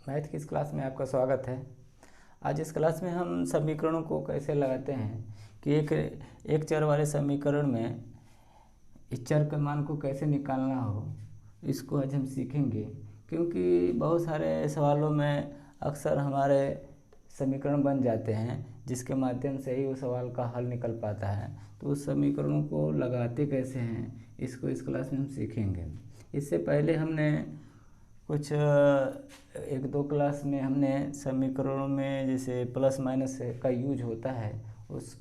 Math की इस class में आपका स्वागत है। आज इस क्लास में हम समीकरणों को कैसे लगाते हैं कि एक चर वाले समीकरण में इस चर के मान को कैसे निकालना हो, इसको आज हम सीखेंगे। क्योंकि बहुत सारे सवालों में अक्सर हमारे समीकरण बन जाते हैं जिसके माध्यम से ही उस सवाल का हल निकल पाता है। तो उस समीकरणों को लगाते कैसे हैं, इसको इस क्लास में हम सीखेंगे। इससे पहले हमने कुछ एक दो क्लास में हमने समीकरणों में जैसे प्लस माइनस का यूज होता है, उस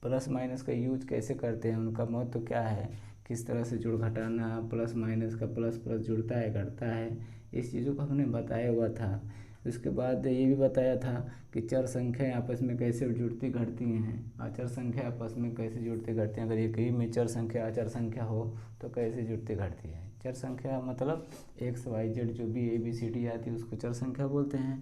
प्लस माइनस का यूज कैसे करते हैं, उनका महत्व क्या है, किस तरह से जुड़ घटाना, प्लस माइनस का प्लस प्लस जुड़ता है घटता है, इस चीज़ों को हमने बताया हुआ था। उसके बाद ये भी बताया था कि चर संख्याएँ आपस में कैसे जुड़ती घटती हैं, अचर संख्या आपस में कैसे जुड़ती घटती हैं। अगर एक ही में चर संख्या अचर संख्या हो तो कैसे जुड़ती घटती है। चर संख्या मतलब एक्स वाई जेड जो भी ए बी सी डी आती है उसको चर संख्या बोलते हैं।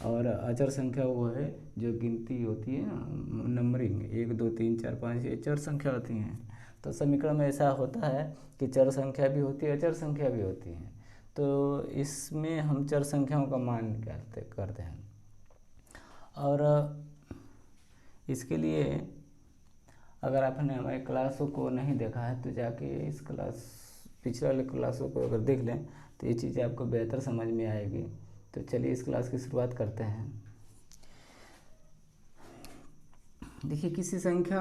और अचर संख्या वो है जो गिनती होती है ना, नंबरिंग 1 2 3 4 5, ये चर संख्या होती हैं। तो समीकरण में ऐसा होता है कि चर संख्या भी होती है, अचर संख्या भी होती है। तो इसमें हम चर संख्याओं का मान निकालते करते हैं। और इसके लिए अगर आपने हमारे क्लासों को नहीं देखा है तो जाके इस पिछले वाले क्लासों को अगर देख लें तो ये चीज़ें आपको बेहतर समझ में आएगी। तो चलिए इस क्लास की शुरुआत करते हैं। देखिए, किसी संख्या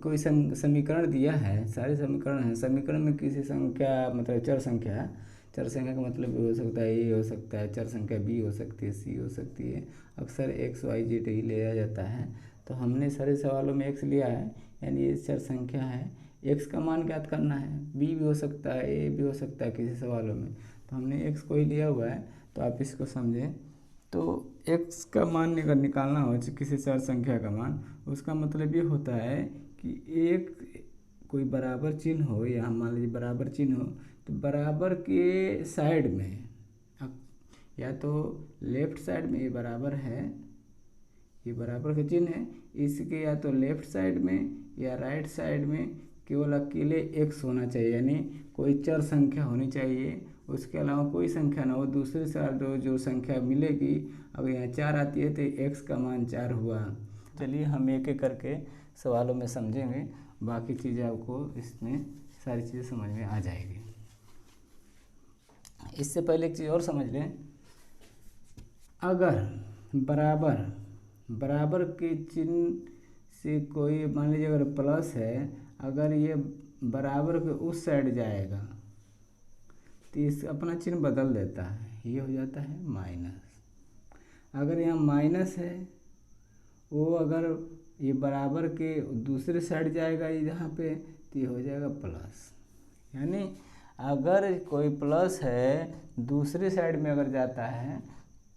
कोई समीकरण दिया है, सारे समीकरण हैं। समीकरण में किसी संख्या मतलब चर संख्या का मतलब हो सकता है ए हो सकता है, चर संख्या बी हो सकती है, सी हो सकती है। अक्सर एक्स वाई जेड ही लिया जाता है। तो हमने सारे सवालों में एक्स लिया है, यानी ये चर संख्या है। एक्स का मान ज्ञात करना है, बी भी हो सकता है, ए भी हो सकता है किसी सवालों में। तो हमने एक्स को ही लिया हुआ है, तो आप इसको समझें। तो एक्स का मान अगर निकालना हो किसी चर संख्या का मान, उसका मतलब ये होता है कि एक कोई बराबर चिन्ह हो, या हम मान लीजिए बराबर चिन्ह हो, तो बराबर के साइड में या तो लेफ्ट साइड में ये बराबर है, ये बराबर का चिन्ह है, इसके या तो लेफ्ट साइड में या राइट साइड में केवल अकेले एक्स होना चाहिए, यानी कोई चर संख्या होनी चाहिए। उसके अलावा कोई संख्या ना हो। दूसरे साल जो संख्या मिलेगी, अगर यहाँ 4 आती है तो एक्स का मान 4 हुआ। चलिए हम एक एक करके सवालों में समझेंगे, बाकी चीज़ें आपको इसमें सारी चीज़ें समझ में आ जाएगी। इससे पहले एक चीज़ और समझ लें, अगर बराबर के चिन्ह से कोई मान लीजिए अगर प्लस है, अगर ये बराबर के उस साइड जाएगा तो इस अपना चिन्ह बदल देता है, ये हो जाता है माइनस। अगर यहाँ माइनस है, वो अगर ये बराबर के दूसरे साइड जाएगा यहाँ पे, तो ये हो जाएगा प्लस। यानी अगर कोई प्लस है दूसरे साइड में अगर जाता है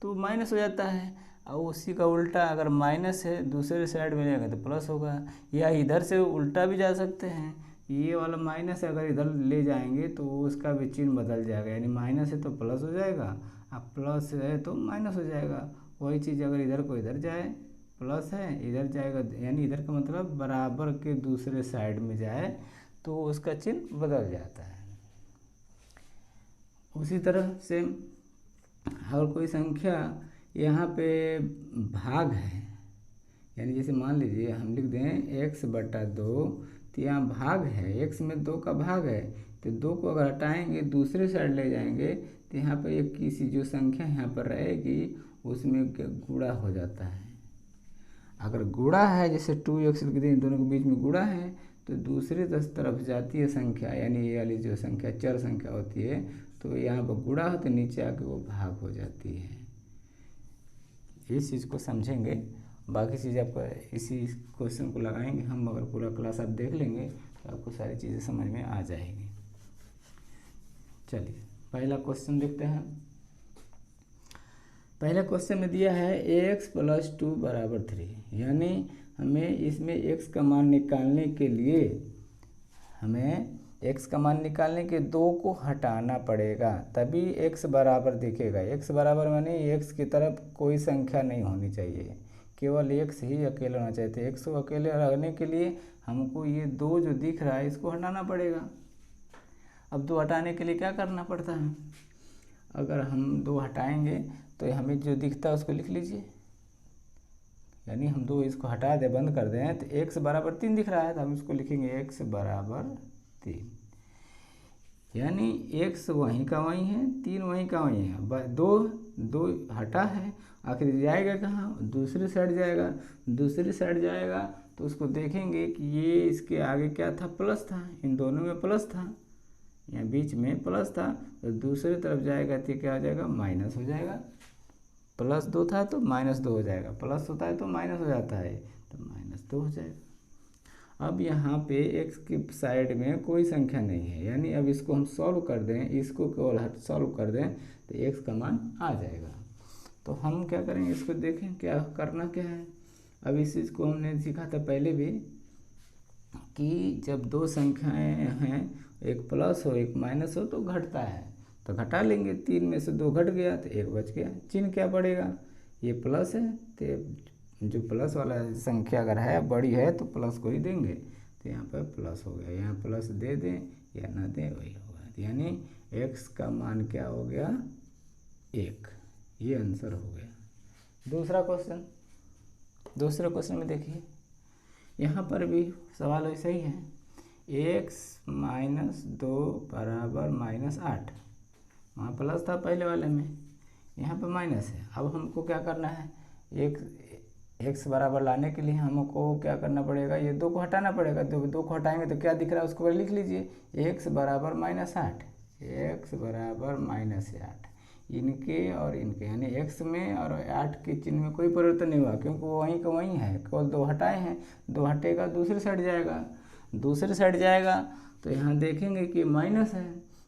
तो माइनस हो जाता है, और उसी का उल्टा अगर माइनस है दूसरे साइड में जाएगा तो प्लस होगा। या इधर से उल्टा भी जा सकते हैं, ये वाला माइनस अगर इधर ले जाएंगे तो उसका भी चिन्ह बदल जाएगा, यानी माइनस है तो प्लस हो जाएगा, अब प्लस है तो माइनस हो जाएगा। वही चीज़ अगर इधर को इधर जाए, प्लस है इधर जाएगा, यानी इधर का मतलब बराबर के दूसरे साइड में जाए तो उसका चिन्ह बदल जाता है। उसी तरह से अगर कोई संख्या यहाँ पे भाग है, यानी जैसे मान लीजिए हम लिख दें x/2, तो यहाँ भाग है, x में 2 का भाग है, तो 2 को अगर हटाएंगे दूसरे साइड ले जाएंगे तो यहाँ पर एक किसी जो संख्या यहाँ पर रहेगी उसमें गुणा हो जाता है। अगर गुणा है, जैसे 2x लिख दें, दोनों के बीच में गुणा है, तो दूसरी तरफ जाती है संख्या, यानी ये वाली जो संख्या चर संख्या होती है, तो यहाँ पर गुणा हो तो नीचे आके वो भाग हो जाती है। इस चीज़ को समझेंगे, बाकी चीज़ आपको इसी क्वेश्चन को लगाएंगे हम। अगर पूरा क्लास आप देख लेंगे तो आपको सारी चीज़ें समझ में आ जाएगी। चलिए पहला क्वेश्चन देखते हैं। पहला क्वेश्चन में दिया है x + 2 = 3, यानी हमें इसमें x का मान निकालने के लिए हमें x का मान निकालने के 2 को हटाना पड़ेगा, तभी x बराबर दिखेगा। x बराबर माने x की तरफ कोई संख्या नहीं होनी चाहिए, केवल x ही अकेला होना चाहिए। तो x को अकेले रहने के लिए हमको ये 2 जो दिख रहा है इसको हटाना पड़ेगा। अब 2 हटाने के लिए क्या करना पड़ता है, अगर हम 2 हटाएंगे तो हमें जो दिखता है उसको लिख लीजिए, यानी हम 2 इसको हटा दें, बंद कर दें, तो x बराबर 3 दिख रहा है, तो हम इसको लिखेंगे x बराबर 3, यानी x वहीं का वहीं है, 3 वहीं का वहीं है, 2 हटा है, आखिर जाएगा कहाँ, दूसरी साइड जाएगा। दूसरी साइड जाएगा तो उसको देखेंगे कि ये इसके आगे क्या था, प्लस था, इन दोनों में प्लस था, यहाँ बीच में प्लस था, तो दूसरी तरफ जाएगा तो क्या हो जाएगा, माइनस हो जाएगा। +2 था तो -2 हो जाएगा, प्लस होता है तो माइनस हो जाता है, तो -2 हो जाएगा। अब यहाँ पे x की साइड में कोई संख्या नहीं है, यानी अब इसको हम सॉल्व कर दें, इसको केवल सॉल्व कर दें तो x का मान आ जाएगा। तो हम क्या करेंगे, इसको देखें क्या करना क्या है। अब इस चीज़ को हमने सीखा था पहले भी कि जब 2 संख्याएं हैं, एक प्लस हो एक माइनस हो तो घटता है, तो घटा लेंगे, 3 में से 2 घट गया तो 1 बच गया। चिन्ह क्या पड़ेगा, ये प्लस है तो जो प्लस वाला संख्या अगर है बड़ी है तो प्लस को ही देंगे, तो यहाँ पर प्लस हो गया, यहाँ प्लस दे दें या ना दें वही होगा, यानी x का मान क्या हो गया, 1, ये आंसर हो गया। दूसरे क्वेश्चन में देखिए, यहाँ पर भी सवाल वैसे ही है, x - 2 बराबर -8, वहाँ प्लस था पहले वाले में, यहाँ पर माइनस है। अब हमको क्या करना है, x बराबर लाने के लिए हमको क्या करना पड़ेगा, ये 2 को हटाना पड़ेगा। 2 को हटाएंगे तो क्या दिख रहा है उसको लिख लीजिए, x बराबर -8, x बराबर -8, इनके और इनके, यानी x में और 8 के चिन्ह में कोई परिवर्तन नहीं हुआ, क्योंकि वो वहीं का वहीं है, केवल 2 हटाए हैं। 2 हटेगा दूसरी साइड जाएगा, तो यहाँ देखेंगे कि माइनस है,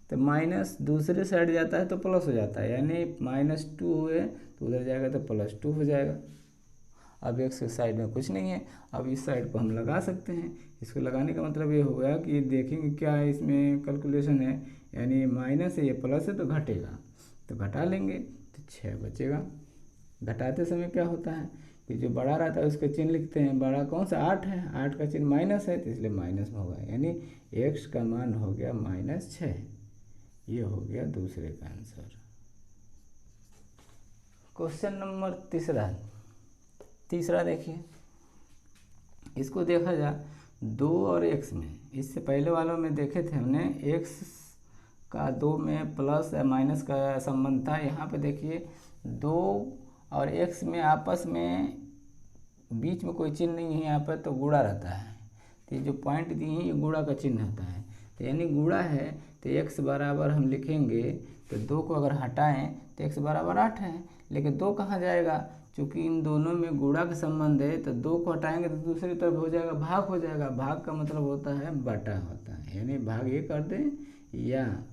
तो माइनस दूसरी साइड जाता है तो प्लस हो जाता है, यानी -2 हुए तो उधर जाएगा तो +2 हो जाएगा। अब x के साइड में कुछ नहीं है, अब इस साइड को हम लगा सकते हैं। इसको लगाने का मतलब ये होगा कि देखेंगे क्या इसमें कैलकुलेशन है, यानी माइनस है ये प्लस है तो घटेगा, तो घटा लेंगे तो 6 बचेगा। घटाते समय क्या होता है कि जो बड़ा रहता है उसका चिन्ह लिखते हैं, बड़ा कौन सा, 8 है, 8 का चिन्ह माइनस है तो इसलिए माइनस में होगा, यानी x का मान हो गया -6, ये हो गया दूसरे का आंसर। क्वेश्चन नंबर तीसरा देखिए, इसको देखा जाए 2 और x में, इससे पहले वालों में देखे थे हमने x का 2 में प्लस या माइनस का संबंध था। यहाँ पे देखिए 2 और x में आपस में बीच में कोई चिन्ह नहीं है, यहाँ पर तो गुणा रहता है, तो ये जो पॉइंट दी है ये गुणा का चिन्ह होता है, तो यानी गुणा है तो x बराबर हम लिखेंगे, तो 2 को अगर हटाएं तो x बराबर 8 है, लेकिन 2 कहाँ जाएगा, चूँकि इन दोनों में गुणा का संबंध है तो 2 को हटाएंगे तो दूसरी तरफ हो जाएगा, भाग हो जाएगा। भाग का मतलब होता है बटा होता है, यानी भाग ये कर दें, या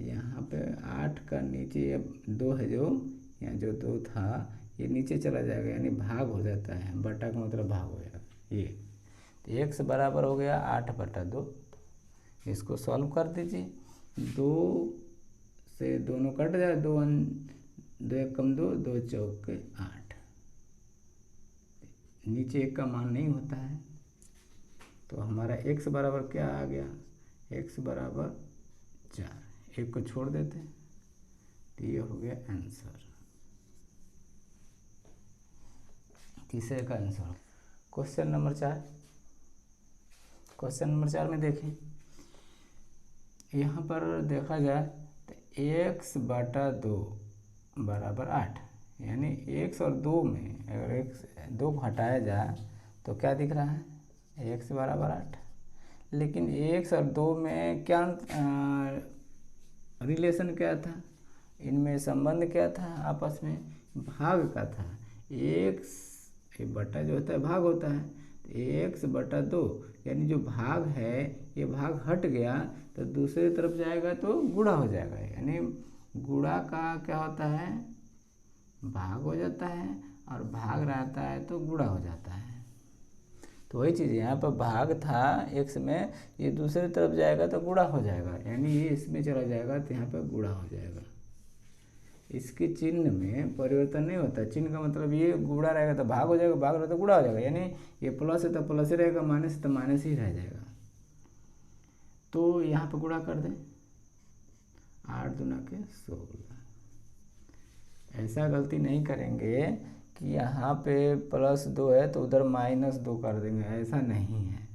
यहाँ पे 8 का नीचे अब 2 है, जो यहाँ जो 2 था ये नीचे चला जाएगा, यानी भाग हो जाता है, बटा का मतलब भाग हो जाएगा ये, तो x बराबर हो गया 8/2। इसको सॉल्व कर दीजिए, 2 से दोनों कट जाए, 2 1 कम 2, 2 चौके 8, नीचे 1 का मान नहीं होता है, तो हमारा x बराबर क्या आ गया, x बराबर 4, 1 को छोड़ देते हैं, तो ये हो गया आंसर, तीसरे का आंसर। क्वेश्चन नंबर 4 में देखें, यहाँ पर देखा जाए तो x/2 बराबर 8, यानी x और 2 में अगर 2 को हटाया जाए तो क्या दिख रहा है, x बराबर 8, लेकिन x और 2 में क्या रिलेशन क्या था, इनमें संबंध क्या था, आपस में भाग का था, x बटा जो होता है भाग होता है, तो x/2, यानी जो भाग है ये भाग हट गया तो दूसरी तरफ जाएगा तो गुणा हो जाएगा, यानी गुणा का क्या होता है, भाग हो जाता है, और भाग रहता है तो गुणा हो जाता है। तो वही चीज़ यहाँ पर भाग था x में, ये दूसरी तरफ जाएगा तो गुणा हो जाएगा, यानी ये इसमें चला जाएगा तो यहाँ पर गुणा हो जाएगा। इसके चिन्ह में परिवर्तन नहीं होता, चिन्ह का मतलब ये गुणा रहेगा तो भाग हो जाएगा, भाग रहेगा तो गुणा हो जाएगा, यानी ये प्लस है तो प्लस ही रहेगा, माइनस है तो माइनस ही रह जाएगा। तो यहाँ पर गुणा कर दें, 8 दूना के 16, ऐसा गलती नहीं करेंगे कि यहाँ पे +2 है तो उधर -2 कर देंगे, ऐसा नहीं है।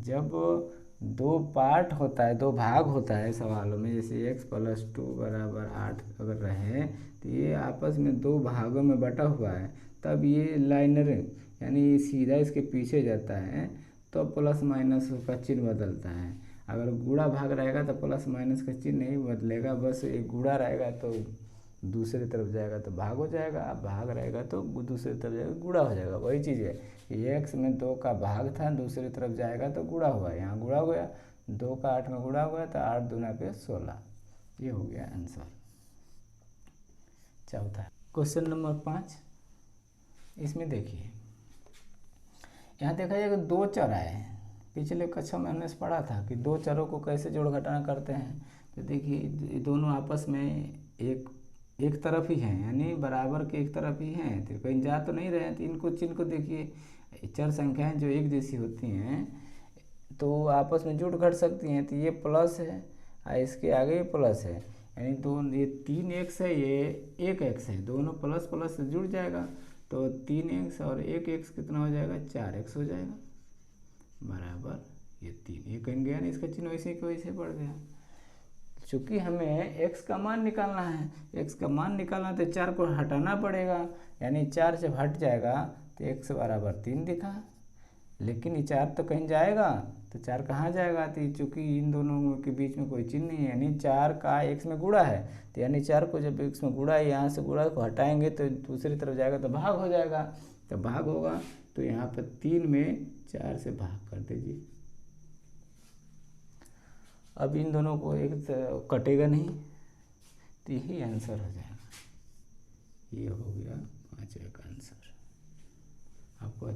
जब दो पार्ट होता है, दो भाग होता है सवालों में, जैसे x + 2 = 8 अगर रहे तो ये आपस में दो भागों में बटा हुआ है, तब ये लाइनर यानी सीधा इसके पीछे जाता है, तो + का चिन्ह बदलता है। अगर गुणा भाग रहेगा तो + का चिन्ह नहीं बदलेगा, बस एक गुणा रहेगा तो दूसरी तरफ जाएगा तो भाग हो जाएगा, अब भाग रहेगा तो दूसरी तरफ जाएगा गुणा हो जाएगा। वही चीज़ है कि x में 2 का भाग था, दूसरी तरफ जाएगा तो गुणा हुआ, यहाँ गुणा हो गया, 2 का 8 में गुणा हुआ तो 8 दूना पे 16, ये हो गया आंसर। चौथा क्वेश्चन नंबर 5, इसमें देखिए यहाँ देखा जाएगा 2 चर आए। पिछले कक्षा में हमने पढ़ा था कि 2 चरों को कैसे जोड़ घटाना करते हैं। तो देखिए दोनों आपस में एक तरफ ही हैं, यानी बराबर के एक तरफ ही हैं, तो कहीं जा तो नहीं रहे हैं। तो इनको चिन्ह को देखिए, चर संख्याएं जो एक जैसी होती हैं तो आपस में जुड़ घट सकती हैं। तो ये प्लस है और इसके आगे प्लस है, यानी ये 3x है, ये 1x है, दोनों प्लस प्लस से जुड़ जाएगा तो 3x और 1x कितना हो जाएगा, 4x हो जाएगा, बराबर ये 3। ये कहीं गया नहीं, इसका चिन्ह वैसे के वैसे पड़ गया। चूँकि हमें x का मान निकालना है, x का मान निकालना तो 4 को हटाना पड़ेगा, यानी 4 से हट जाएगा तो x = 3 दिखा। लेकिन ये 4 तो कहीं जाएगा तो 4 कहाँ जाएगा, तो चूँकि इन दोनों के बीच में कोई चिन्ह नहीं है, यानी 4 का x में गुणा है, तो यानी 4 को जब x में गुणा है, यहाँ से गुणा को हटाएंगे तो दूसरी तरफ जाएगा तो भाग हो जाएगा। तो भाग होगा तो यहाँ पर 3 में 4 से भाग कर दीजिए। अब इन दोनों को एक कटेगा नहीं, तो यही आंसर हो जाएगा। ये हो गया 5वें का आंसर। आपको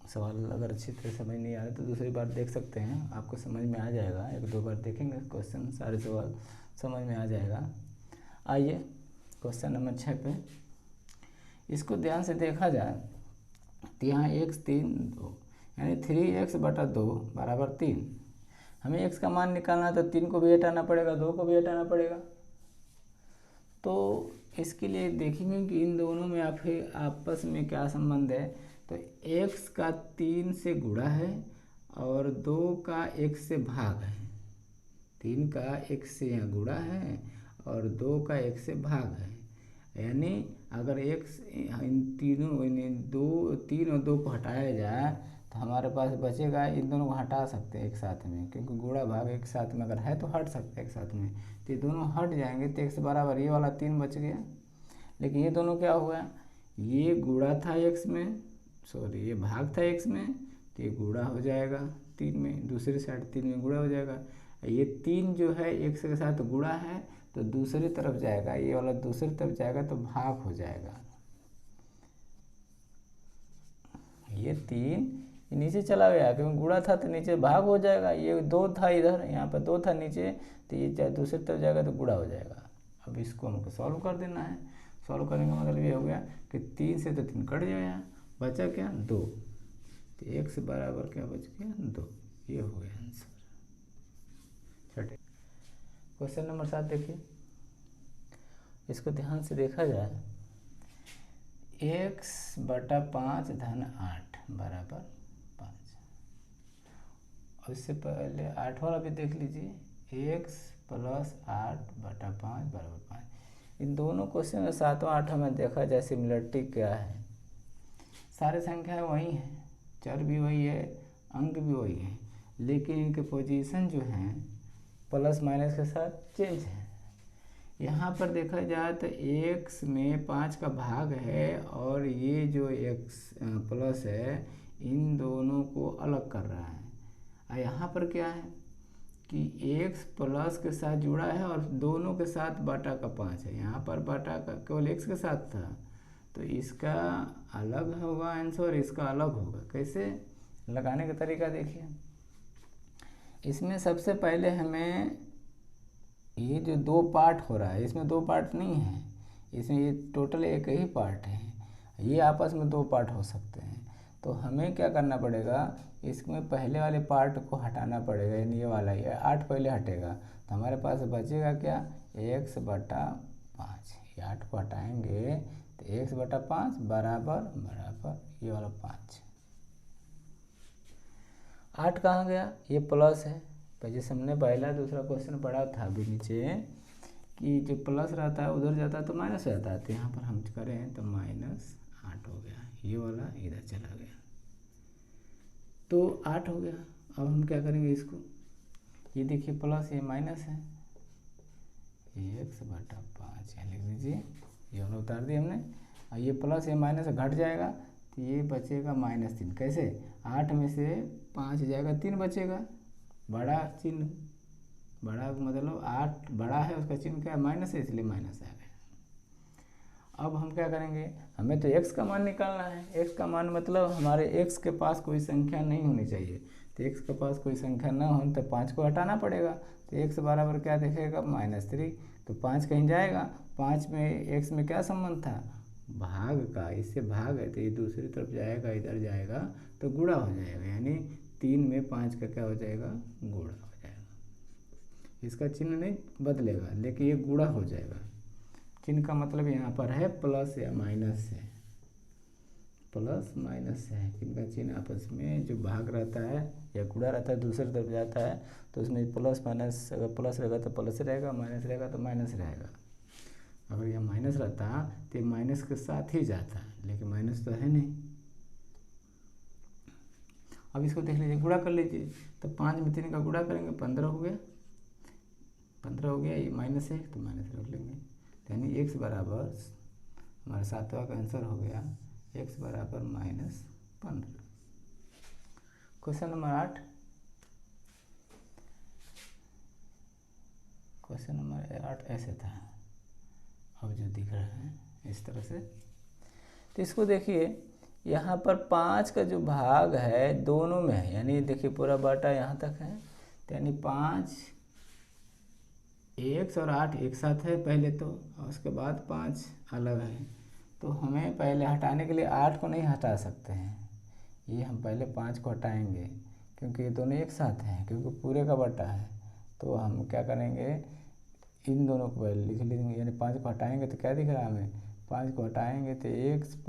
सवाल अगर अच्छी तरह समझ नहीं आ रहा तो दूसरी बार देख सकते हैं, आपको समझ में आ जाएगा। 1-2 बार देखेंगे क्वेश्चन, सारे सवाल समझ में आ जाएगा। आइए क्वेश्चन नंबर 6 पे, इसको ध्यान से देखा जाए तो यहाँ x 3 2 यानी 3x/2 = 3। हमें x का मान निकालना है तो 3 को भी हटाना पड़ेगा, 2 को भी हटाना पड़ेगा। तो इसके लिए देखेंगे कि इन दोनों में आपस में क्या संबंध है। तो x का 3 से गुणा है और 2 का 1 से भाग है। 3 का 1 से यहाँ गुणा है और 2 का 1 से भाग है, यानी अगर x इन तीनों 3 और 2 को हटाया जाए तो हमारे पास बचेगा, इन दोनों को हटा सकते हैं एक साथ में, क्योंकि गुणा भाग एक साथ में अगर है तो हट सकते हैं एक साथ में। तो ये दोनों हट जाएंगे तो x बराबर ये वाला 3 बच गया। लेकिन ये दोनों क्या हुआ, ये गुणा था x में, सॉरी ये भाग था x में, तो ये गुणा हो जाएगा 3 में, दूसरी साइड 3 में गुणा हो जाएगा। ये 3 जो है x के साथ गुणा है तो दूसरी तरफ जाएगा, ये वाला दूसरी तरफ जाएगा तो भाग हो जाएगा। ये 3 नीचे चला गया, क्योंकि गुणा था तो नीचे भाग हो जाएगा। ये 2 था इधर, यहाँ पर 2 था नीचे, तो ये दूसरी तरफ जाएगा तो गुणा हो जाएगा। अब इसको हमको सॉल्व कर देना है। सॉल्व करने का मतलब ये हो गया कि 3 से तो 3 कट जाएगा, बचा क्या 2, तो x बराबर क्या बच गया 2। ये हो गया आंसर। छठे क्वेश्चन नंबर 7 देखिए, इसको ध्यान से देखा जाए, x/5 + 8 = 5। और इससे पहले 8 वाला भी देख लीजिए, x + 8/5 = 5। इन दोनों क्वेश्चन में 7वां 8वां में देखा जाए सिमिलरिटी क्या है। सारे संख्याएं वही हैं, चर भी वही है, अंक भी वही है, लेकिन इनके पोजीशन जो हैं प्लस माइनस के साथ चेंज है। यहाँ पर देखा जाए तो x में 5 का भाग है और ये जो x प्लस है इन दोनों को अलग कर रहा है। और यहाँ पर क्या है कि x प्लस के साथ जुड़ा है और दोनों के साथ बाटा का 5 है। यहाँ पर बाटा का केवल x के साथ था, तो इसका अलग होगा आंसर, इसका अलग होगा। कैसे लगाने का तरीका देखिए, इसमें सबसे पहले हमें ये जो 2 पार्ट हो रहा है, इसमें 2 पार्ट नहीं है, इसमें ये टोटल एक ही पार्ट है। ये आपस में 2 पार्ट हो सकते हैं, तो हमें क्या करना पड़ेगा, इसमें पहले वाले पार्ट को हटाना पड़ेगा, यानी ये वाला, ये 8 पहले हटेगा तो हमारे पास बचेगा क्या, x/5। ये 8 को हटाएंगे तो x/5 बराबर ये वाला 5। 8 कहाँ गया? ये प्लस है। तो जैसे हमने पहला दूसरा क्वेश्चन पढ़ा था अभी नीचे कि जो प्लस रहता है उधर जाता है तो माइनस हो जाता है, तो यहाँ पर हम करें तो -8 हो गया, ये वाला इधर चला गया तो 8 हो गया। अब हम क्या करेंगे इसको, ये देखिए प्लस ये माइनस है, x/5 यहाँ लिख दीजिए, ये वाला उतार दिया हमने। और ये प्लस ये माइनस घट जाएगा तो ये बचेगा -3। कैसे? 8 में से 5 जाएगा 3 बचेगा, बड़ा चिन्ह, बड़ा मतलब 8 बड़ा है, उसका चिन्ह क्या है? माइनस है, इसलिए माइनस आ गया। अब हम क्या करेंगे, हमें तो x का मान निकालना है। x का मान मतलब हमारे x के पास कोई संख्या नहीं होनी चाहिए, तो x के पास कोई संख्या ना हो तो 5 को हटाना पड़ेगा। तो x बराबर क्या दिखेगा? -3। तो 5 कहीं जाएगा, 5 में x में क्या संबंध था? भाग का, इससे भाग है तो ये दूसरी तरफ जाएगा, इधर जाएगा तो गुणा हो जाएगा, यानी 3 में 5 का क्या हो जाएगा? गुणा हो जाएगा। इसका चिन्ह नहीं बदलेगा लेकिन ये गुणा हो जाएगा। चिन्ह का मतलब यहाँ पर है प्लस या माइनस है, प्लस माइनस है। इनका चिन्ह आपस में जो भाग रहता है या गुणा रहता है दूसरी तरफ जाता है तो उसमें प्लस माइनस, अगर प्लस रहेगा तो प्लस रहेगा, माइनस रहेगा तो माइनस रहेगा। अगर यह माइनस रहता तो माइनस के साथ ही जाता, लेकिन माइनस तो है नहीं। अब इसको देख लीजिए, गुणा कर लीजिए, तो 5 में 3 का गुणा करेंगे 15 हो गया, 15 हो गया। ये माइनस है तो माइनस रख लेंगे, यानी x बराबर, हमारा 7वां का आंसर हो गया x बराबर -15। क्वेश्चन नंबर 8, क्वेश्चन नंबर 8 ऐसे था, अब जो दिख रहा है इस तरह से। तो इसको देखिए, यहाँ पर 5 का जो भाग है दोनों में है, यानी देखिए पूरा बाटा यहाँ तक है, तो यानी 5 x और 8 एक साथ है पहले तो, और उसके बाद 5 अलग है। तो हमें पहले हटाने के लिए 8 को नहीं हटा सकते हैं, ये हम पहले 5 को हटाएंगे क्योंकि ये दोनों एक साथ हैं, क्योंकि पूरे का बटा है। तो हम क्या करेंगे, इन दोनों को पहले लिख लेंगे, यानी 5 को हटाएंगे तो क्या दिख रहा है हमें? 5 को हटाएंगे तो x +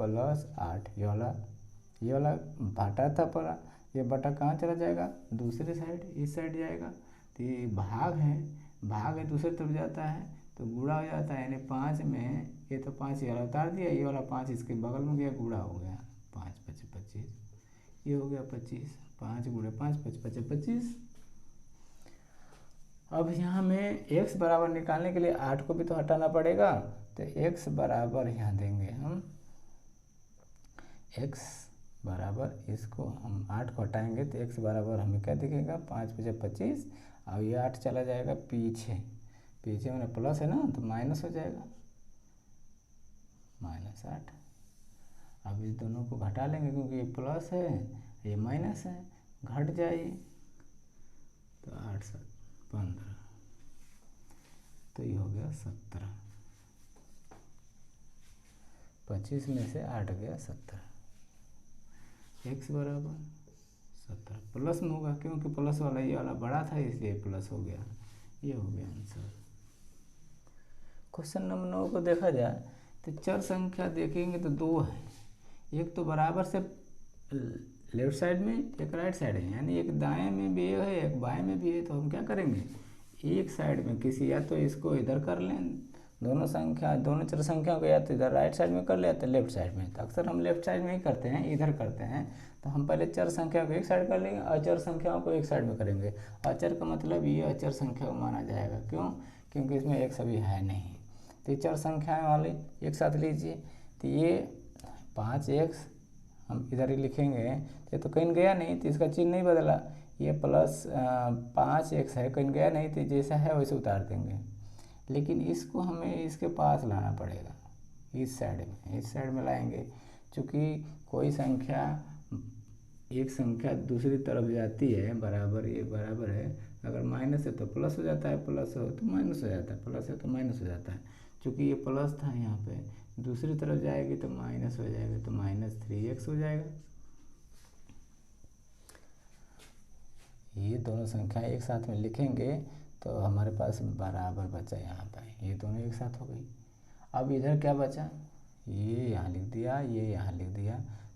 8, ये वाला बाटा था पूरा, ये बटा कहाँ चला जाएगा? दूसरे साइड, इस साइड जाएगा। तो ये भाग है दूसरी तरफ जाता है तो गुणा हो जाता है, यानी 5 में ये तो 5 ये वाला उतार दिया, ये वाला 5 इसके बगल में गया, गुणा हो गया, 5 × 5 = 25, ये हो गया 25, 5 × 5 = 25 = 25। अब यहाँ में x बराबर निकालने के लिए 8 को भी तो हटाना पड़ेगा, तो x बराबर यहाँ देंगे हम, x बराबर, इसको हम 8 को हटाएंगे तो x बराबर हमें क्या दिखेगा? 5 × 5 = 25, और ये 8 चला जाएगा पीछे, पीछे मैंने प्लस है ना तो माइनस हो जाएगा, -8। अब इस दोनों को घटा लेंगे क्योंकि ये प्लस है ये माइनस है, घट जाइए तो 8 × 7 = 15, तो ये हो गया 17, 25 में से 8 गया 17, x बराबर 17 प्लस में होगा क्योंकि प्लस वाला ये वाला बड़ा था इसलिए प्लस हो गया, ये हो गया आंसर। क्वेश्चन नंबर 9 को देखा जाए तो चर संख्या देखेंगे तो 2 है, एक तो बराबर से लेफ्ट साइड में, एक राइट साइड है, यानी एक दाएं में भी है एक बाएं में भी है। तो हम क्या करेंगे, एक साइड में किसी, या तो इसको इधर कर लें, दोनों चर संख्याओं को या तो इधर राइट साइड में कर ले या तो लेफ्ट साइड में। तो अक्सर हम लेफ्ट साइड में ही करते हैं, इधर करते हैं। तो हम पहले चर संख्या को एक साइड कर लेंगे, अचर संख्याओं को एक साइड में करेंगे। अचर का मतलब ये अचर संख्या माना जाएगा, क्यों? क्योंकि इसमें एक सभी है नहीं। तो चर संख्याएं वाले एक साथ लीजिए, तो ये 5x हम इधर ही लिखेंगे, ये तो कहीं गया नहीं तो इसका चिन्ह नहीं बदला, ये प्लस 5x है, कहीं गया नहीं तो जैसा है वैसे उतार देंगे। लेकिन इसको हमें इसके पास लाना पड़ेगा, इस साइड में लाएंगे, क्योंकि कोई संख्या, एक संख्या दूसरी तरफ जाती है, बराबर ये बराबर है, अगर माइनस है तो प्लस हो जाता है, प्लस हो तो माइनस हो जाता है, प्लस है तो माइनस हो जाता है। चूँकि ये प्लस था यहाँ पे, दूसरी तरफ जाएगी तो माइनस हो जाएगा, तो -3x हो जाएगा। ये दोनों संख्या एक साथ में लिखेंगे तो हमारे पास बराबर बचा यहाँ पर, ये दोनों एक साथ हो गई। अब इधर क्या बचा, ये यहाँ लिख दिया, ये यहाँ लिख दिया,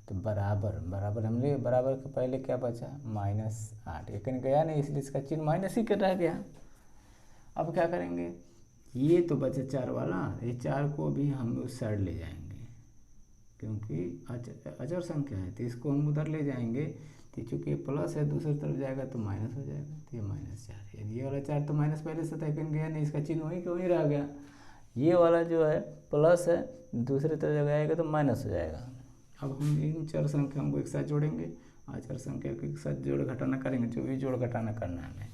तो बराबर बराबर हमने बराबर के पहले क्या बचा -8, ये कहीं गया नहीं इसलिए इसका चिन्ह माइनस ही कर रह गया। अब क्या करेंगे, ये तो बचा 4 वाला, ये 4 को भी हम उस साइड ले जाएंगे क्योंकि अचर संख्या है तो इसको हम उधर ले जाएंगे। तो चूँकि ये प्लस है दूसरी तरफ जाएगा तो माइनस हो जाएगा, तो ये -4, ये वाला 4 तो माइनस पहले से था कहीं गया नहीं, इसका चिन्ह वहीं क्यों ही रह गया। ये वाला जो है प्लस है दूसरी तरफ जाएगा तो माइनस हो जाएगा। अब हम इन चर संख्याओं को एक साथ जोड़ेंगे, अचर संख्या को एक साथ जोड़ घटाना करेंगे, जो भी जोड़ घटाना करना है हमें।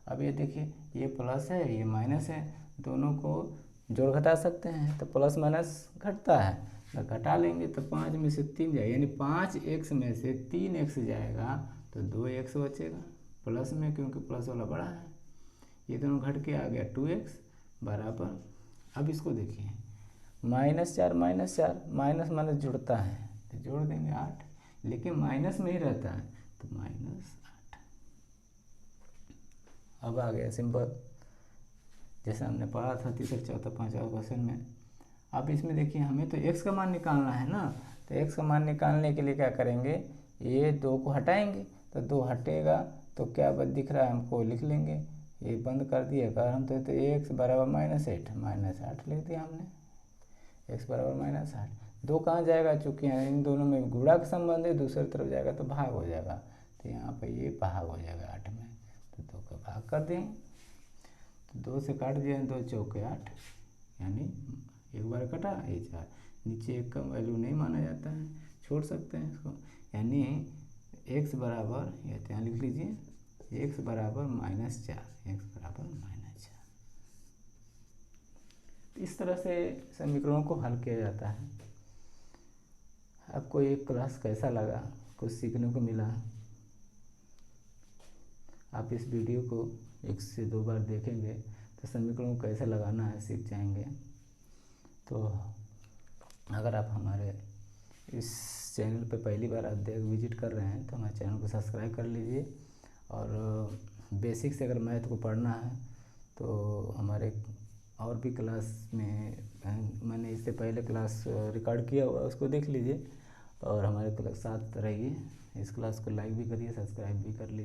अब ये देखिए ये प्लस है ये माइनस है, दोनों को जोड़ घटा सकते हैं तो प्लस माइनस घटता है, तो घटा लेंगे तो 5 में से 3 जाएगा, यानी 5x में से 3x जाएगा तो 2x बचेगा प्लस में, क्योंकि प्लस वाला बड़ा है। ये दोनों घट के आ गया 2x बराबर। अब इसको देखिए -4 माइनस माइनस जुड़ता है तो जोड़ देंगे 8, लेकिन माइनस में ही रहता है तो -8। अब आ गया सिंपल, जैसा हमने पढ़ा था तीसरा चौथा पाँचवा क्वेश्चन में। अब इसमें देखिए हमें तो x का मान निकालना है ना, तो x का मान निकालने के लिए क्या करेंगे, ये 2 को हटाएंगे तो 2 हटेगा तो क्या दिख रहा है हमको लिख लेंगे, ये बंद कर दिए अगर हम तो x बराबर -8 लिख दिया हमने, x बराबर -8। 2 कहाँ जाएगा, चूँकि इन दोनों में गुणा का संबंध है, दूसरी तरफ जाएगा तो भाग हो जाएगा, तो यहाँ पर ये भाग हो जाएगा 8 में, तो 2 का भाग कर दें तो 2 से काट दिया 2 चौके 8, यानी एक बार कटा ये 4, नीचे 1 का वैल्यू नहीं माना जाता है, छोड़ सकते हैं इसको, यानी x बराबर या यहाँ लिख लीजिए x बराबर -4, x बराबर -4। इस तरह से समीकरणों को हल किया जाता है। आपको ये क्लास कैसा लगा, कुछ सीखने को मिला, आप इस वीडियो को 1 से 2 बार देखेंगे तो समीकरणों को कैसे लगाना है सीख जाएंगे। तो अगर आप हमारे इस चैनल पे पहली बार आप विजिट कर रहे हैं तो हमारे चैनल को सब्सक्राइब कर लीजिए, और बेसिक से अगर मैथ को पढ़ना है तो हमारे और भी क्लास में मैंने इससे पहले क्लास रिकॉर्ड किया हुआ उसको देख लीजिए, और हमारे साथ रहिए। इस क्लास को लाइक भी करिए, सब्सक्राइब भी कर लीजिए।